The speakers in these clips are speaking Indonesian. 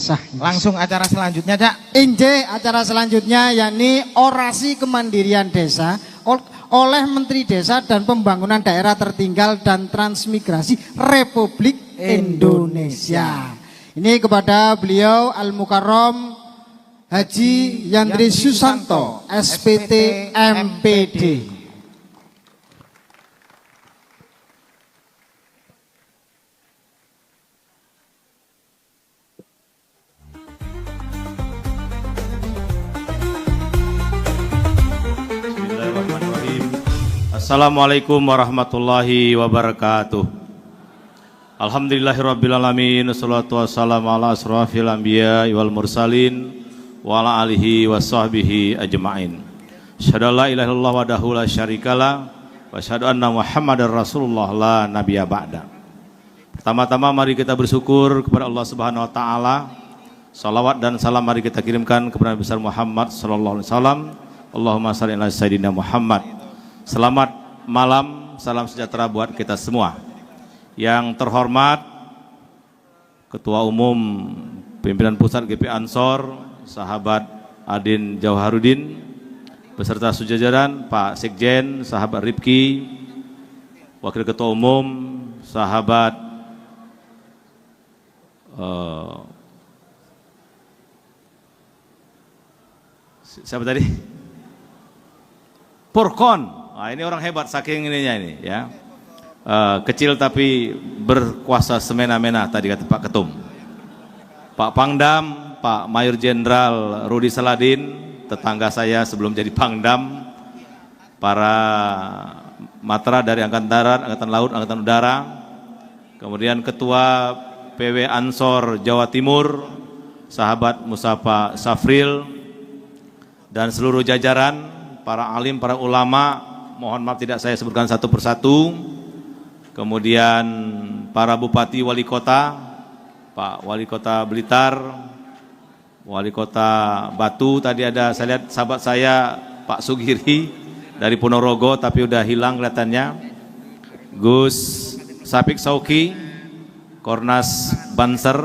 sah. Langsung acara selanjutnya, Cak. Inje acara selanjutnya yakni orasi kemandirian desa oleh Menteri Desa dan Pembangunan Daerah Tertinggal dan Transmigrasi Republik Indonesia. Ini kepada beliau Al-Mukarram Haji Yandri Susanto, SPT MPD. Assalamualaikum warahmatullahi wabarakatuh. Alhamdulillahirrabbilalamin. Wassalatu wassalamu ala asrafil anbiya wal mursalin wa ala alihi wa sahbihi ajma'in. Asyhadu an la ilaha illallah wahdahu la syarikalah wa asyhadu anna Muhammadar Rasulullah la nabiyya ba'da. Pertama-tama mari kita bersyukur kepada Allah Subhanahu wa taala. Salawat dan salam mari kita kirimkan kepada Nabi besar Muhammad sallallahu alaihi wasallam. Allahumma shalli ala sayyidina Muhammad. Selamat malam, salam sejahtera buat kita semua. Yang terhormat Ketua Umum Pimpinan Pusat GP Ansor, sahabat Adin Jauharudin, beserta sejajaran Pak Sekjen, sahabat Ripki, Wakil Ketua Umum, sahabat siapa tadi? Purkon. Nah, ini orang hebat saking ininya ini ya. Kecil tapi berkuasa semena-mena tadi kata Pak Ketum. Pak Pangdam, Pak Mayor Jenderal Rudi Saladin, tetangga saya sebelum jadi Pangdam, para matra dari Angkatan Darat, Angkatan Laut, Angkatan Udara, kemudian Ketua PW Ansor Jawa Timur, sahabat Musafa Safril, dan seluruh jajaran, para alim, para ulama, mohon maaf tidak saya sebutkan satu persatu. Kemudian para bupati wali kota, Pak Wali Kota Blitar, Wali Kota Batu, tadi ada saya lihat sahabat saya Pak Sugiri dari Ponorogo tapi udah hilang kelihatannya. Gus Sapik Sauki, Kornas Banser,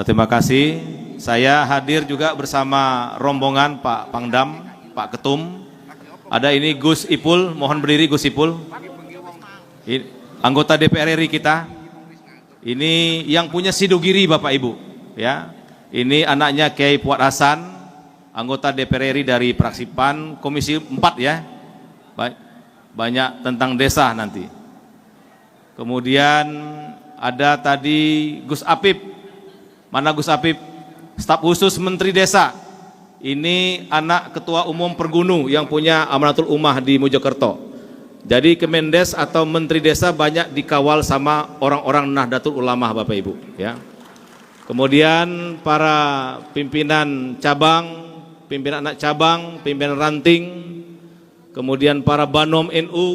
terima kasih. Saya hadir juga bersama rombongan Pak Pangdam, Pak Ketum. Ada ini Gus Ipul, mohon berdiri Gus Ipul. Ini, anggota DPR RI kita. Ini yang punya Sidogiri Bapak Ibu, ya. Ini anaknya Kiai Fuad Hasan, anggota DPR RI dari fraksi PAN, Komisi 4 ya. Banyak tentang desa nanti. Kemudian ada tadi Gus Apip. Mana Gus Apip? Staf khusus Menteri Desa. Ini anak Ketua Umum Pergunu yang punya Amanatul Ummah di Mojokerto. Jadi Kemendes atau Menteri Desa banyak dikawal sama orang-orang Nahdlatul Ulama Bapak Ibu ya. Kemudian para pimpinan cabang, pimpinan anak cabang, pimpinan ranting, kemudian para Banom NU,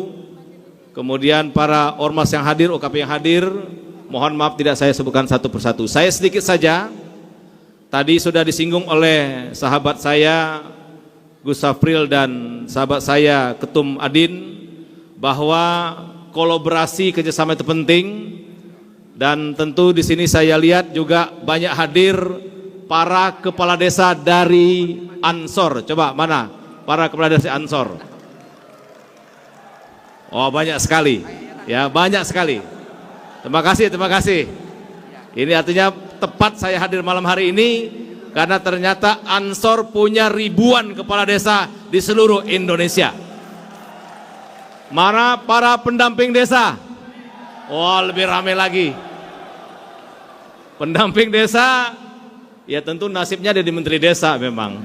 kemudian para ormas yang hadir, OKP yang hadir, mohon maaf tidak saya sebutkan satu persatu. Saya sedikit saja. Tadi sudah disinggung oleh sahabat saya Gus Safril dan sahabat saya Ketum Adin bahwa kolaborasi kerjasama itu penting, dan tentu di sini saya lihat juga banyak hadir para kepala desa dari Ansor. Coba mana para kepala desa Ansor? Oh banyak sekali, ya banyak sekali. Terima kasih, terima kasih. Ini artinya tepat saya hadir malam hari ini karena ternyata Ansor punya ribuan kepala desa di seluruh Indonesia. Mana para pendamping desa? Oh lebih ramai lagi. Pendamping desa, ya tentu nasibnya ada di Menteri Desa memang.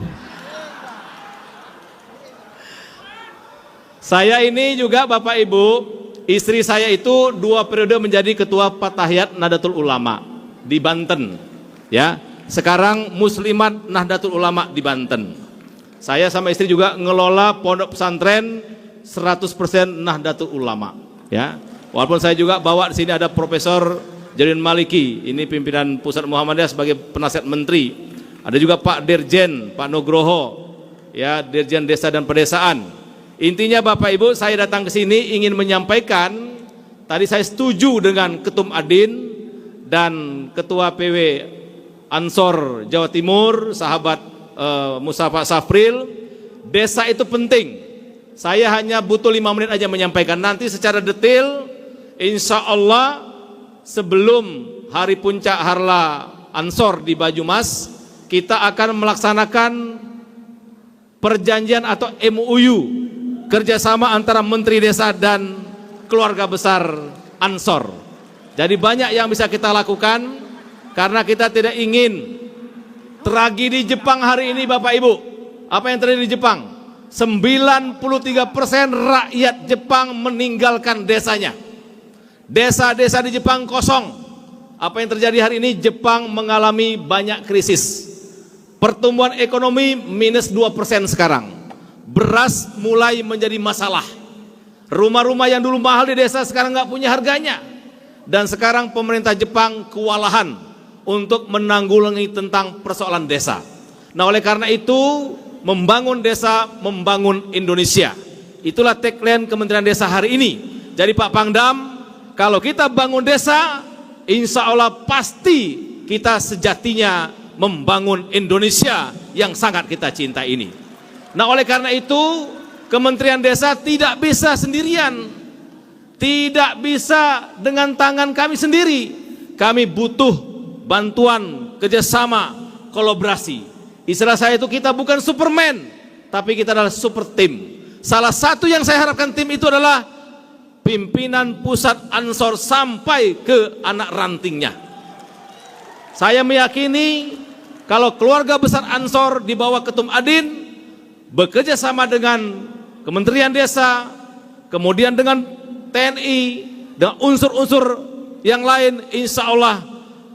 Saya ini juga Bapak Ibu, istri saya itu 2 periode menjadi Ketua Fatahiyat Nahdlatul Ulama di Banten, ya. Sekarang Muslimat Nahdlatul Ulama di Banten. Saya sama istri juga ngelola pondok pesantren 100% Nahdlatul Ulama, ya. Walaupun saya juga bawa di sini ada Profesor Jalil Maliki, ini pimpinan Pusat Muhammadiyah sebagai penasihat menteri. Ada juga Pak Dirjen, Pak Nugroho, ya, Dirjen Desa dan Pedesaan. Intinya Bapak Ibu, saya datang ke sini ingin menyampaikan, tadi saya setuju dengan Ketum Adin dan Ketua PW Ansor Jawa Timur, sahabat Musa Pak Safril, desa itu penting. Saya hanya butuh 5 menit aja menyampaikan. Nanti secara detail, insya Allah sebelum hari puncak Harla Ansor di Banyumas, kita akan melaksanakan perjanjian atau MOU kerjasama antara Menteri Desa dan keluarga besar Ansor. Jadi banyak yang bisa kita lakukan karena kita tidak ingin tragedi Jepang hari ini, Bapak Ibu. Apa yang terjadi di Jepang? 93% rakyat Jepang meninggalkan desanya. Desa-desa di Jepang kosong. Apa yang terjadi hari ini? Jepang mengalami banyak krisis. Pertumbuhan ekonomi minus 2% sekarang. Beras mulai menjadi masalah. Rumah-rumah yang dulu mahal di desa sekarang nggak punya harganya. Dan sekarang pemerintah Jepang kewalahan untuk menanggulangi tentang persoalan desa. Nah, oleh karena itu, membangun desa, membangun Indonesia. Itulah tagline Kementerian Desa hari ini. Jadi Pak Pangdam, kalau kita bangun desa, insya Allah pasti kita sejatinya membangun Indonesia yang sangat kita cinta ini. Nah, oleh karena itu, Kementerian Desa tidak bisa sendirian. Tidak bisa dengan tangan kami sendiri. Kami butuh bantuan, kerjasama, kolaborasi. Istilah saya itu kita bukan Superman, tapi kita adalah super tim. Salah satu yang saya harapkan tim itu adalah pimpinan pusat Ansor sampai ke anak rantingnya. Saya meyakini kalau keluarga besar Ansor di bawah Ketum Adin bekerja sama dengan Kementerian Desa, kemudian dengan TNI, dengan unsur-unsur yang lain, insya Allah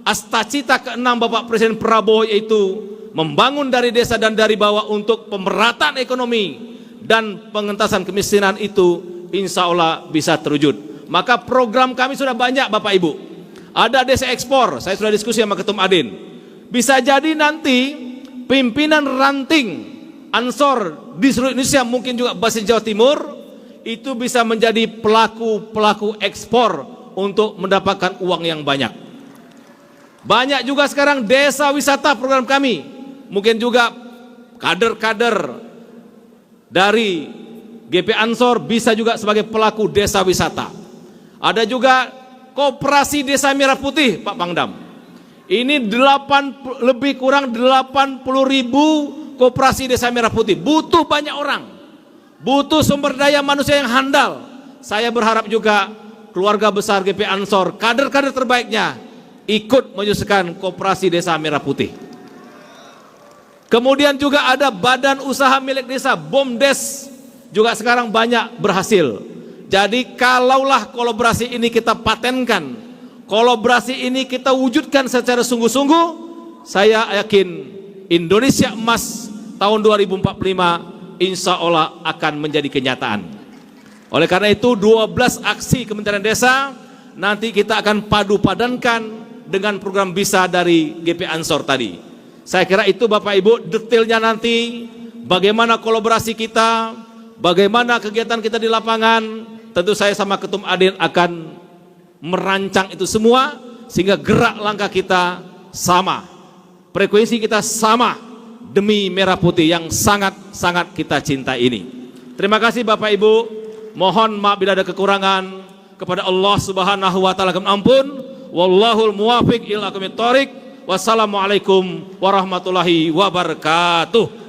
astacita ke-6 Bapak Presiden Prabowo yaitu membangun dari desa dan dari bawah untuk pemerataan ekonomi dan pengentasan kemiskinan itu insya Allah bisa terwujud. Maka program kami sudah banyak Bapak Ibu. Ada desa ekspor, saya sudah diskusi sama Ketum Adin. Bisa jadi nanti pimpinan ranting Ansor di seluruh Indonesia, mungkin juga basis Jawa Timur, itu bisa menjadi pelaku ekspor untuk mendapatkan uang yang banyak. Banyak juga sekarang desa wisata program kami. Mungkin juga kader-kader dari GP Ansor bisa juga sebagai pelaku desa wisata. Ada juga Koperasi Desa Merah Putih, Pak Pangdam. Ini lebih kurang 80.000 koperasi Desa Merah Putih. Butuh banyak orang. Butuh sumber daya manusia yang handal. Saya berharap juga keluarga besar GP Ansor, kader-kader terbaiknya ikut menyukseskan Koperasi Desa Merah Putih. Kemudian juga ada badan usaha milik desa, BUMDes, juga sekarang banyak berhasil. Jadi kalaulah kolaborasi ini kita patenkan, kolaborasi ini kita wujudkan secara sungguh-sungguh, saya yakin Indonesia Emas tahun 2045 insya Allah akan menjadi kenyataan. Oleh karena itu 12 aksi Kementerian Desa nanti kita akan padu-padankan dengan program bisa dari GP Ansor tadi. Saya kira itu Bapak Ibu detailnya nanti bagaimana kolaborasi kita, bagaimana kegiatan kita di lapangan. Tentu saya sama Ketum Adin akan merancang itu semua sehingga gerak langkah kita sama, frekuensi kita sama demi Merah Putih yang sangat-sangat kita cinta ini. Terima kasih Bapak Ibu. Mohon maaf bila ada kekurangan. Kepada Allah Subhanahu wa taala kami ampun. Wallahul muwafiq ila aqwamit thoriq. Wassalamualaikum warahmatullahi wabarakatuh.